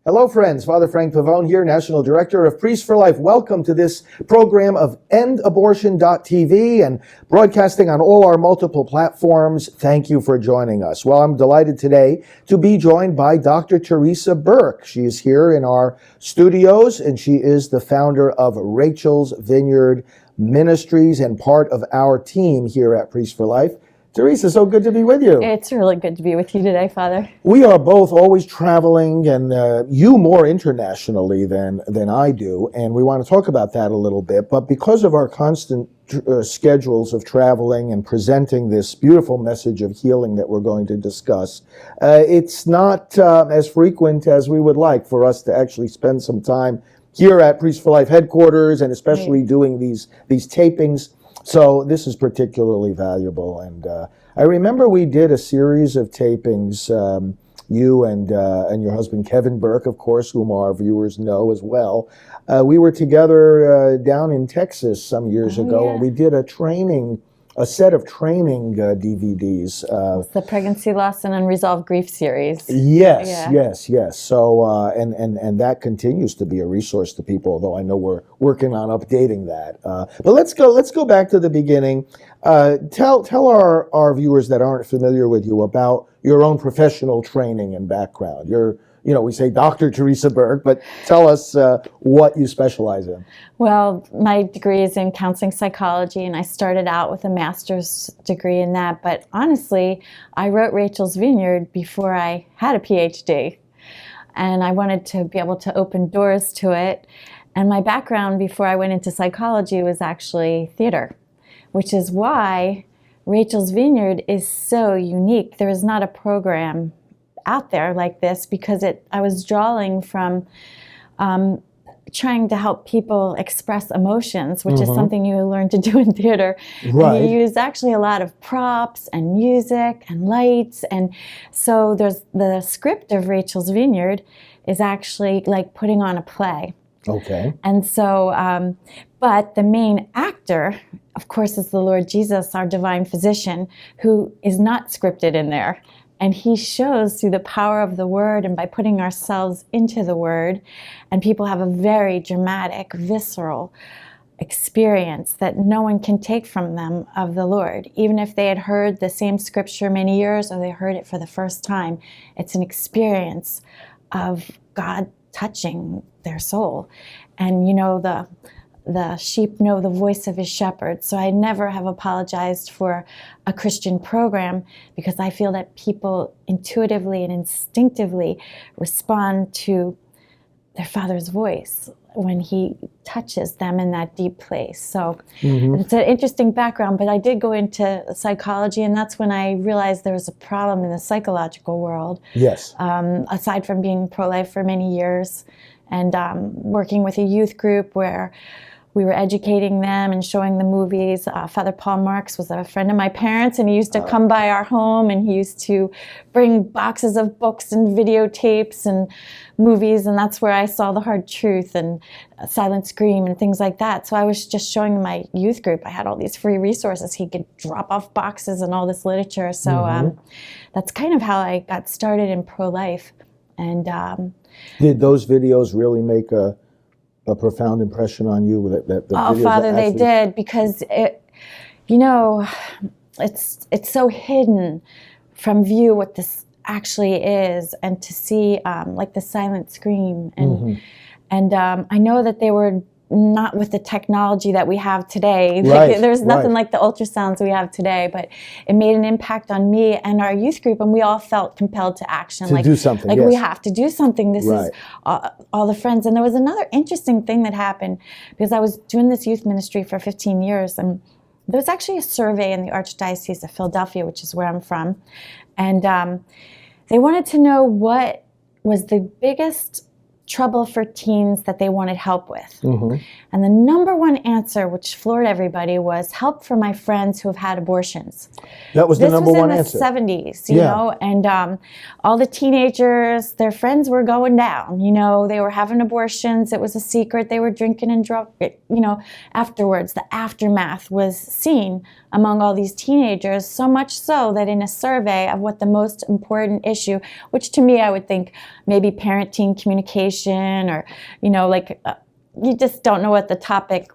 Hello, friends. Father Frank Pavone here, National Director of Priests for Life. Welcome to this program of EndAbortion.tv and broadcasting on all our multiple platforms. Thank you for joining us. Well, I'm delighted today to be joined by Dr. Theresa Burke. She is here in our studios, and she is the founder of Rachel's Vineyard Ministries and part of our team here at Priests for Life. Theresa, so good to be with you. It's really good to be with you today, Father. We are both always traveling, and you more internationally than I do, and we want to talk about that a little bit. But because of our constant schedules of traveling and presenting this beautiful message of healing that we're going to discuss, it's not as frequent as we would like for us to actually spend some time here at Priests for Life headquarters, and especially doing these tapings. So this is particularly valuable, and I remember we did a series of tapings, you and your husband Kevin Burke, of course, whom our viewers know as well. We were together down in Texas some years ago, and we did a set of training DVDs. The Pregnancy, Loss, and Unresolved Grief series. Yes. So, and that continues to be a resource to people, although I know we're working on updating that. But let's go back to the beginning. Tell our viewers that aren't familiar with you about your own professional training and background. We say Dr. Theresa Burke, but tell us what you specialize in. Well, my degree is in counseling psychology, and I started out with a master's degree in that. But honestly, I wrote Rachel's Vineyard before I had a PhD, and I wanted to be able to open doors to it. And my background before I went into psychology was actually theater, which is why Rachel's Vineyard is so unique. There is not a program out there like this, because I was drawing from trying to help people express emotions, which is something you learn to do in theater. Right. And you use actually a lot of props and music and lights, and so there's the script of Rachel's Vineyard is actually like putting on a play. Okay. And so, but the main actor, of course, is the Lord Jesus, our divine physician, who is not scripted in there. And he shows through the power of the word and by putting ourselves into the word. And people have a very dramatic, visceral experience that no one can take from them of the Lord. Even if they had heard the same scripture many years or they heard it for the first time, it's an experience of God touching their soul. And the sheep know the voice of his shepherd. So I never have apologized for a Christian program, because I feel that people intuitively and instinctively respond to their Father's voice when he touches them in that deep place. So it's an interesting background, but I did go into psychology, and that's when I realized there was a problem in the psychological world. Yes. Aside from being pro-life for many years and working with a youth group where we were educating them and showing the movies. Father Paul Marks was a friend of my parents, and he used to come by our home, and he used to bring boxes of books and videotapes and movies, and that's where I saw The Hard Truth and Silent Scream and things like that. So I was just showing my youth group. I had all these free resources. He could drop off boxes and all this literature. So that's kind of how I got started in pro-life. And did those videos really make a profound impression on you? Father, they did, because it's so hidden from view what this actually is, and to see like the silent scream, and I know that they were not with the technology that we have today. There's nothing like the ultrasounds we have today, but it made an impact on me and our youth group, and we all felt compelled to action. To do something, like yes. We have to do something. This is all the friends. And there was another interesting thing that happened, because I was doing this youth ministry for 15 years, and there was actually a survey in the Archdiocese of Philadelphia, which is where I'm from, and they wanted to know what was the biggest trouble for teens that they wanted help with. And the number one answer, which floored everybody, was help for my friends who have had abortions. That was the number one answer. This was in the 70s, you know, and all the teenagers, their friends were going down, they were having abortions. It was a secret. They were drinking and drunk, afterwards. The aftermath was seen among all these teenagers, so much so that in a survey of what the most important issue, which to me I would think maybe parent-teen communication, or, you just don't know what the topic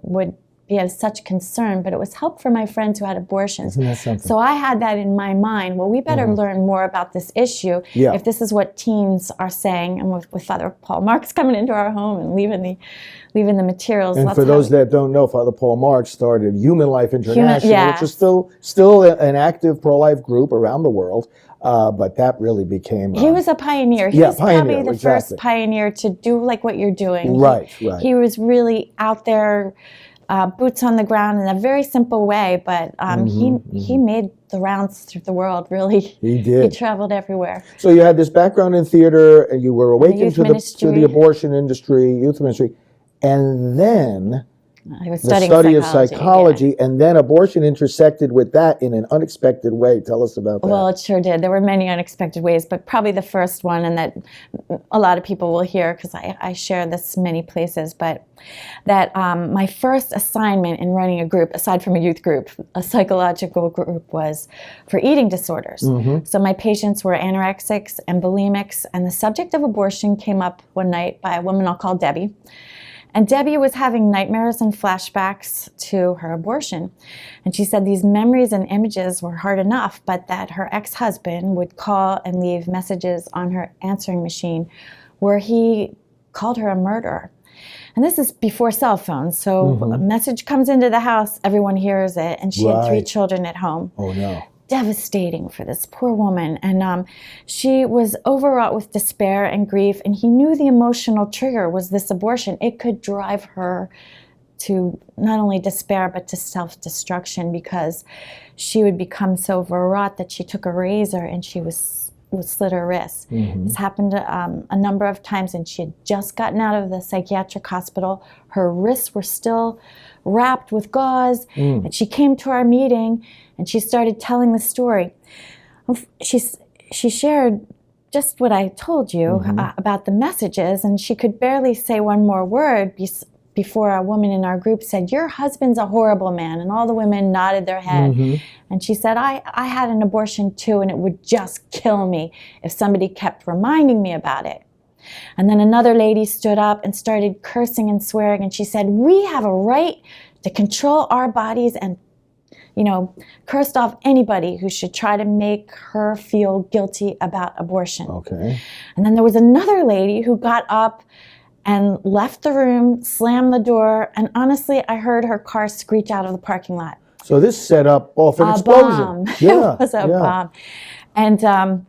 would be of such concern, but it was help for my friends who had abortions. Isn't that something? So I had that in my mind. Well, we better learn more about this issue if this is what teens are saying. And with Father Paul Marks coming into our home and leaving the materials. And for those that don't know, Father Paul Marks started Human Life International, which is still an active pro-life group around the world. But that really became... he was a pioneer. He was probably the first pioneer to do like what you're doing. Right. He was really out there, boots on the ground in a very simple way, but he made the rounds through the world, really. He did. He traveled everywhere. So you had this background in theater, and you were awakened to the abortion industry, youth ministry, and then... I was the studying study of psychology, and then abortion intersected with that in an unexpected way. Tell us about that. Well, it sure did. There were many unexpected ways, but probably the first one, and that a lot of people will hear because I share this many places, but that my first assignment in running a group, aside from a youth group, a psychological group, was for eating disorders. So my patients were anorexics and bulimics, and the subject of abortion came up one night by a woman I'll call Debbie. And Debbie was having nightmares and flashbacks to her abortion. And she said these memories and images were hard enough, but that her ex-husband would call and leave messages on her answering machine where he called her a murderer. And this is before cell phones, so a message comes into the house, everyone hears it, and she had 3 children at home. Oh, no. Devastating for this poor woman, and she was overwrought with despair and grief, and he knew the emotional trigger was this abortion. It could drive her to not only despair but to self-destruction, because she would become so overwrought that she took a razor and she would slit her wrist. This happened a number of times, and she had just gotten out of the psychiatric hospital. Her wrists were still wrapped with gauze, and she came to our meeting and she started telling the story. She shared just what I told you about the messages, and she could barely say one more word before a woman in our group said, "Your husband's a horrible man," and all the women nodded their head. And she said, I had an abortion too, and it would just kill me if somebody kept reminding me about it. And then another lady stood up and started cursing and swearing, and she said, "We have a right to control our bodies," and cursed off anybody who should try to make her feel guilty about abortion. Okay. And then there was another lady who got up and left the room, slammed the door, and honestly, I heard her car screech out of the parking lot. So this set up off an explosion. Bomb. It was a bomb. And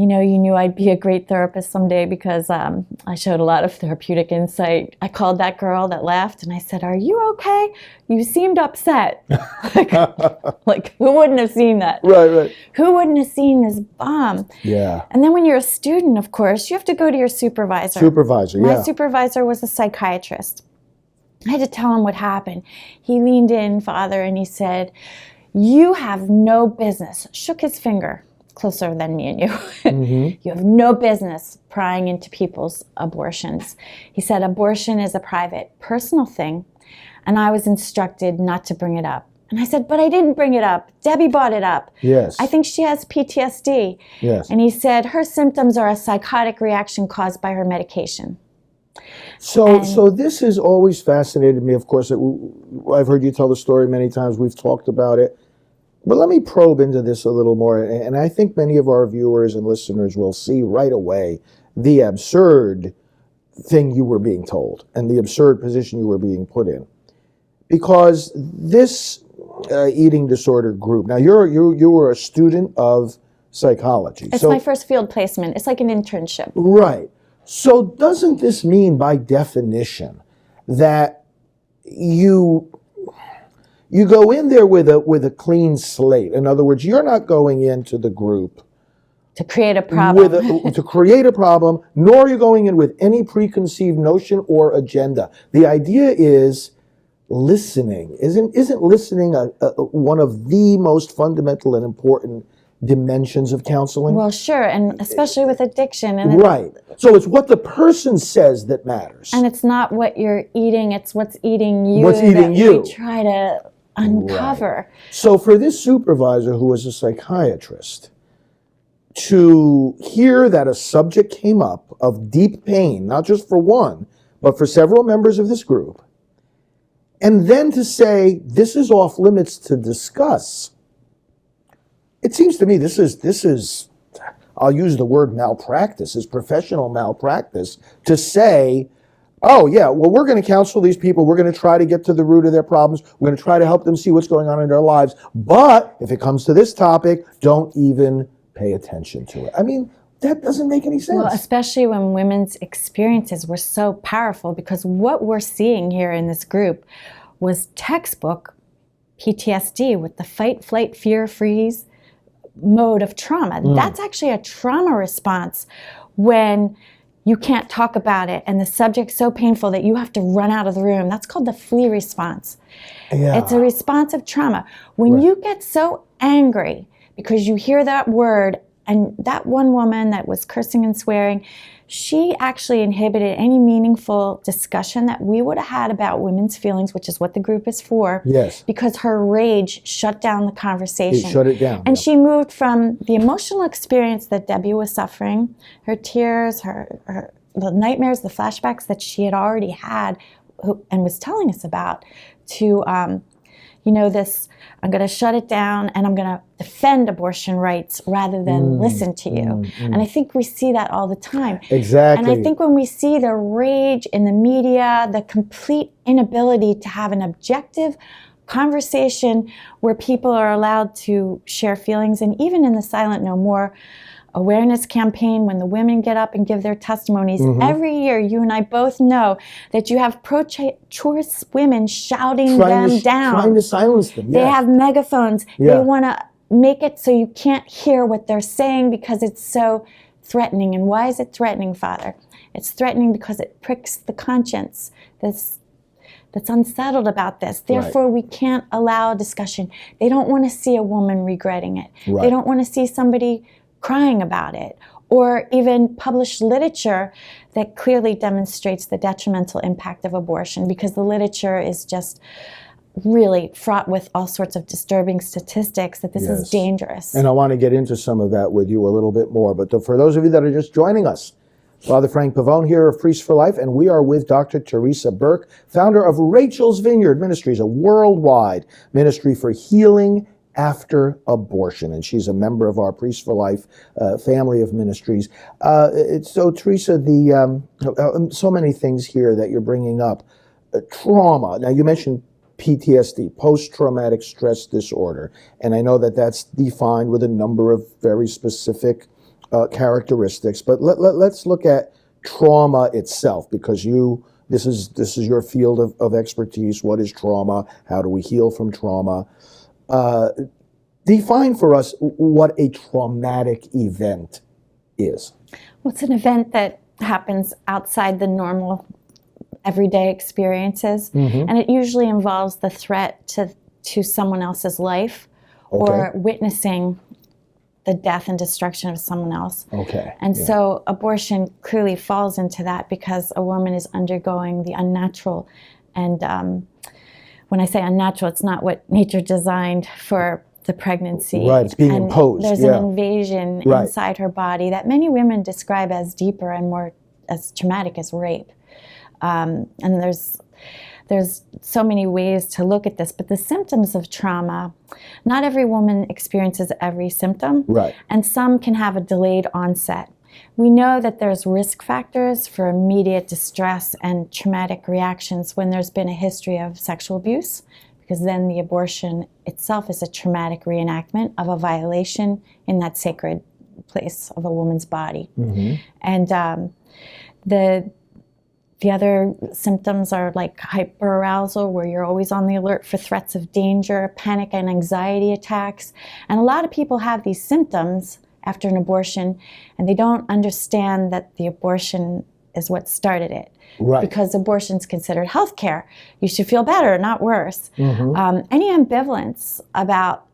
you knew I'd be a great therapist someday because I showed a lot of therapeutic insight. I called that girl that left and I said, "Are you okay? You seemed upset." like who wouldn't have seen that? Right. Who wouldn't have seen this bomb? Yeah. And then when you're a student, of course, you have to go to your supervisor. My supervisor was a psychiatrist. I had to tell him what happened. He leaned in, Father, and he said, "You have no business," shook his finger, closer than me and you. "You have no business prying into people's abortions." He said, "Abortion is a private, personal thing, and I was instructed not to bring it up." And I said, "But I didn't bring it up. Debbie brought it up. Yes. I think she has PTSD." Yes. And he said, "Her symptoms are a psychotic reaction caused by her medication." So this has always fascinated me. Of course, I've heard you tell the story many times. We've talked about it. But let me probe into this a little more, and I think many of our viewers and listeners will see right away the absurd thing you were being told and the absurd position you were being put in. Because this eating disorder group, now you were a student of psychology. It's my first field placement. It's like an internship. Right. So doesn't this mean by definition that you go in there with a clean slate? In other words, you're not going into the group to create a problem. to create a problem, nor are you going in with any preconceived notion or agenda. The idea is listening. Isn't listening one of the most fundamental and important dimensions of counseling? Well, sure, and especially with addiction. And right. So it's what the person says that matters. And it's not what you're eating, it's what's eating you. What's eating you. We try to uncover. So for this supervisor who was a psychiatrist, to hear that a subject came up of deep pain, not just for one, but for several members of this group, and then to say, this is off limits to discuss, it seems to me this is, I'll use the word malpractice, is professional malpractice, to say, oh yeah, well, we're going to counsel these people, we're going to try to get to the root of their problems, we're going to try to help them see what's going on in their lives, but if it comes to this topic, don't even pay attention to it. I mean, that doesn't make any sense. Well, especially when women's experiences were so powerful, because what we're seeing here in this group was textbook PTSD with the fight, flight, fear, freeze mode of trauma. That's actually a trauma response when you can't talk about it and the subject's so painful that you have to run out of the room. That's called the flee response. Yeah. It's a response of trauma. When you get so angry because you hear that word, and that one woman that was cursing and swearing, she actually inhibited any meaningful discussion that we would have had about women's feelings, which is what the group is for. Yes. Because her rage shut down the conversation. It shut it down. And she moved from the emotional experience that Debbie was suffering, her tears, the nightmares, the flashbacks that she had already had and was telling us about, to this, I'm going to shut it down and I'm going to defend abortion rights rather than listen to you. And I think we see that all the time. Exactly. And I think when we see the rage in the media, the complete inability to have an objective conversation where people are allowed to share feelings, and even in the Silent No More awareness campaign, when the women get up and give their testimonies, every year you and I both know that you have pro-choice women shouting them down. Trying to silence them. They have megaphones. Yeah. They want to make it so you can't hear what they're saying because it's so threatening. And why is it threatening, Father? It's threatening because it pricks the conscience that's unsettled about this. Therefore, we can't allow a discussion. They don't want to see a woman regretting it. Right. They don't want to see somebody crying about it, or even published literature that clearly demonstrates the detrimental impact of abortion, because the literature is just really fraught with all sorts of disturbing statistics that this is dangerous. And I want to get into some of that with you a little bit more. But for those of you that are just joining us, Father Frank Pavone here of Priests for Life, and we are with Dr. Theresa Burke, founder of Rachel's Vineyard Ministries, a worldwide ministry for healing after abortion, and she's a member of our Priests for Life family of ministries. So, Theresa, so many things here that you're bringing up. Trauma. Now, you mentioned PTSD, post-traumatic stress disorder, and I know that that's defined with a number of very specific characteristics. But let's look at trauma itself, because this is your field of expertise. What is trauma? How do we heal from trauma? Define for us what a traumatic event is. Well, it's an event that happens outside the normal everyday experiences, and it usually involves the threat to someone else's life, or witnessing the death and destruction of someone else. And so abortion clearly falls into that, because a woman is undergoing the unnatural. And when I say unnatural, it's not what nature designed for the pregnancy. Right, it's being imposed. There's an invasion inside her body that many women describe as deeper and more as traumatic as rape. And there's so many ways to look at this, but the symptoms of trauma, not every woman experiences every symptom, and some can have a delayed onset. We know that there's risk factors for immediate distress and traumatic reactions when there's been a history of sexual abuse, because then the abortion itself is a traumatic reenactment of a violation in that sacred place of a woman's body. And the other symptoms are like hyperarousal, where you're always on the alert for threats of danger, panic and anxiety attacks. And a lot of people have these symptoms after an abortion, and they don't understand that the abortion is what started it. Because abortion is considered health care. You should feel better, not worse. Any ambivalence about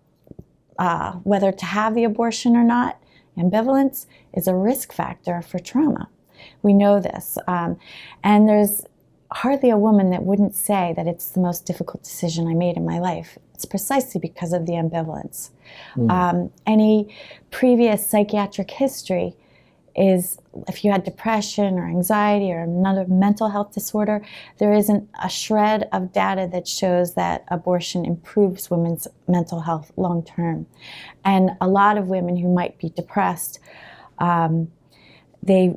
whether to have the abortion or not, ambivalence is a risk factor for trauma. We know this. And there's hardly a woman that wouldn't say that it's the most difficult decision I made in my life. It's precisely because of the ambivalence. Any previous psychiatric history is, if you had depression or anxiety or another mental health disorder, there isn't a shred of data that shows that abortion improves women's mental health long term. And a lot of women who might be depressed, they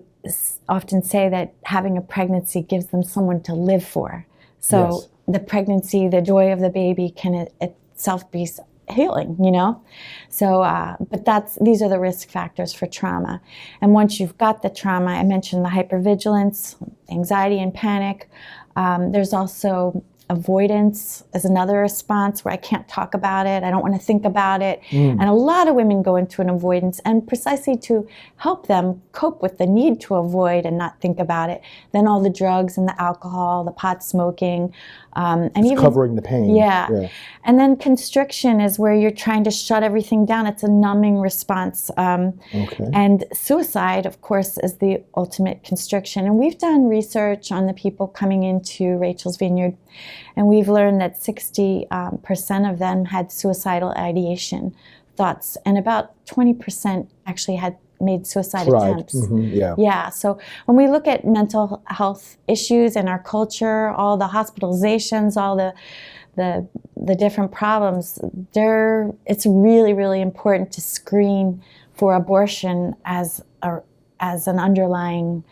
often say that having a pregnancy gives them someone to live for. So Yes. the pregnancy, the joy of the baby can itself be healing, you know? So, but these are the risk factors for trauma. And once you've got the trauma, I mentioned the hypervigilance, anxiety and panic. There's also avoidance as another response where I can't talk about it, I don't want to think about it. And a lot of women go into an avoidance, and precisely to help them cope with the need to avoid and not think about it, then all the drugs and the alcohol, the pot smoking, and It's even covering the pain. yeah. And then constriction is where you're trying to shut everything down. It's a numbing response. Okay. And suicide, of course, is the ultimate constriction. And we've done research on the people coming into Rachel's Vineyard, and we've learned that 60% of them had suicidal ideation thoughts, and about 20% actually had made suicide attempts. Yeah, so when we look at mental health issues in our culture, all the hospitalizations, all the different problems, it's really, really important to screen for abortion as an underlying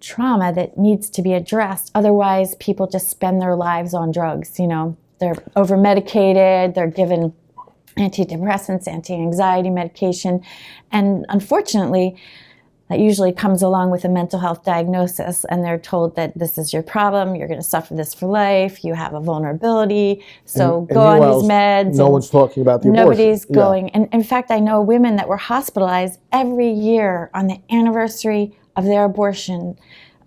trauma that needs to be addressed. Otherwise, people just spend their lives on drugs. You know, they're over-medicated, they're given antidepressants, anti-anxiety medication, and unfortunately, that usually comes along with a mental health diagnosis, and they're told that this is your problem, you're going to suffer this for life, you have a vulnerability, so go on these meds. No one's talking about the abortion. Nobody's going. And in fact, I know women that were hospitalized every year on the anniversary of their abortion.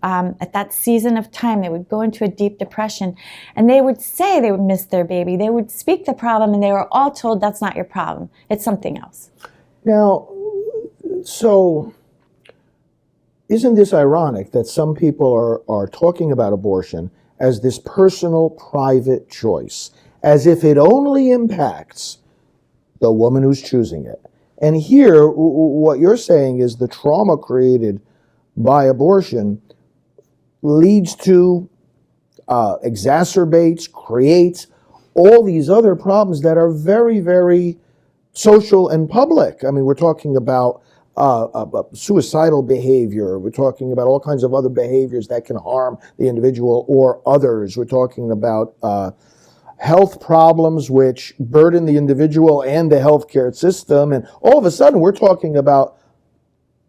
At that season of time, they would go into a deep depression, and they would say they would miss their baby. They would speak the problem, and they were all told, that's not your problem. It's something else. Now, so isn't this ironic that some people are talking about abortion as this personal, private choice, as if it only impacts the woman who's choosing it? And here, what you're saying is the trauma created by abortion leads to, exacerbates, creates all these other problems that are very, very social and public. I mean, we're talking about suicidal behavior. We're talking about all kinds of other behaviors that can harm the individual or others. We're talking about health problems which burden the individual and the healthcare system. And all of a sudden, we're talking about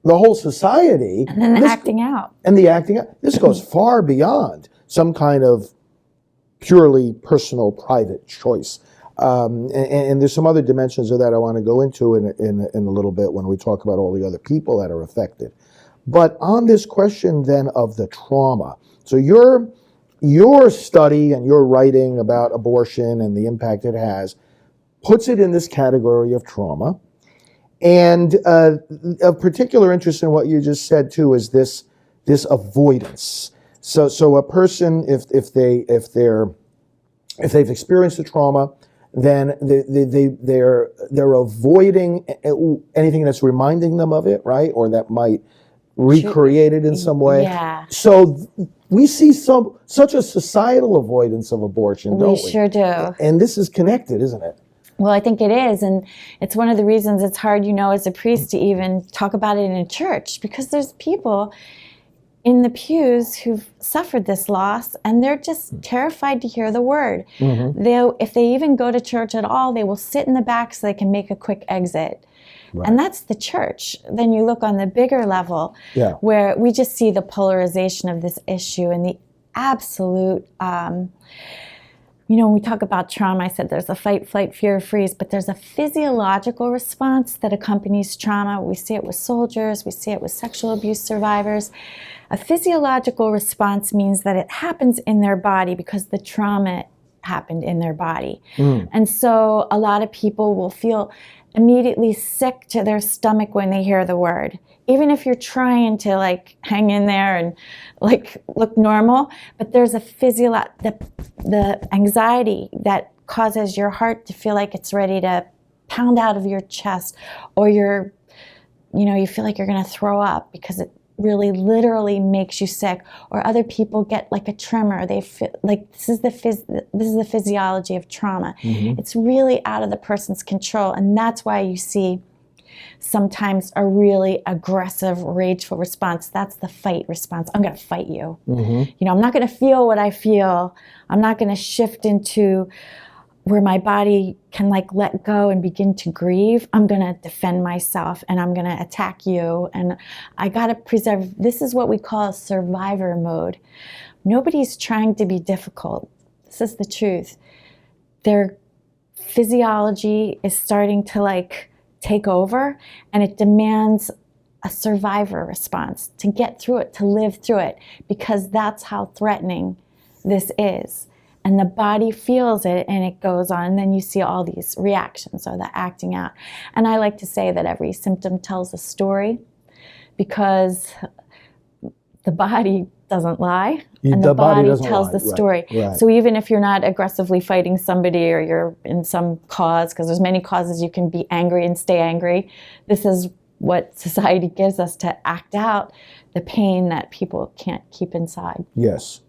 the whole society. And then the acting out. And the acting out. This goes far beyond some kind of purely personal, private choice. And there's some other dimensions of that I want to go into in a little bit when we talk about all the other people that are affected. But on this question then of the trauma, so your study and your writing about abortion and the impact it has puts it in this category of trauma. And of particular interest in what you just said too is this avoidance. So a person, if they've experienced a trauma, then they're avoiding anything that's reminding them of it, right? Or that might recreate it in some way. Yeah. So we see such a societal avoidance of abortion, don't we? We sure do. And this is connected, isn't it? Well, I think it is, and it's one of the reasons it's hard, as a priest to even talk about it in a church, because there's people in the pews who've suffered this loss, and they're just terrified to hear the word. Mm-hmm. If they even go to church at all, they will sit in the back so they can make a quick exit. Right. And that's the church. Then you look on the bigger level, where we just see the polarization of this issue and the absolute... when we talk about trauma, I said there's a fight, flight, fear, freeze, but there's a physiological response that accompanies trauma. We see it with soldiers, we see it with sexual abuse survivors. A physiological response means that it happens in their body because the trauma happened in their body. And so a lot of people will feel immediately sick to their stomach when they hear the word. Even if you're trying to like hang in there and like look normal, but there's a the anxiety that causes your heart to feel like it's ready to pound out of your chest, or you feel like you're going to throw up because it really literally makes you sick. Or other people get like a tremor. They feel like this is the physiology of trauma. It's really out of the person's control, and that's why you see sometimes a really aggressive, rageful response. That's the fight response. I'm going to fight you. I'm not going to feel what I feel. I'm not going to shift into where my body can like let go and begin to grieve. I'm going to defend myself, and I'm going to attack you. And I got to preserve. This is what we call survivor mode. Nobody's trying to be difficult. This is the truth. Their physiology is starting to like take over, and it demands a survivor response to get through it, to live through it, because that's how threatening this is. And the body feels it, and it goes on. And then you see all these reactions, or the acting out. And I like to say that every symptom tells a story, because the body doesn't lie, and the body tells the story. Right. So even if you're not aggressively fighting somebody, or you're in some cause, because there's many causes you can be angry and stay angry, this is what society gives us to act out the pain that people can't keep inside. Yes.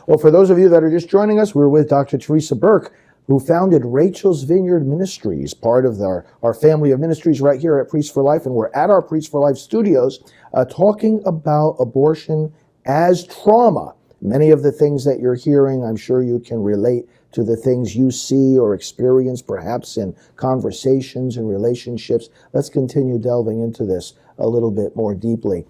Well, for those of you that are just joining us, we're with Dr. Theresa Burke, who founded Rachel's Vineyard Ministries, part of our family of ministries right here at Priest for Life. And we're at our Priest for Life studios talking about abortion as trauma. Many of the things that you're hearing, I'm sure you can relate to the things you see or experience, perhaps in conversations and relationships. Let's continue delving into this a little bit more deeply.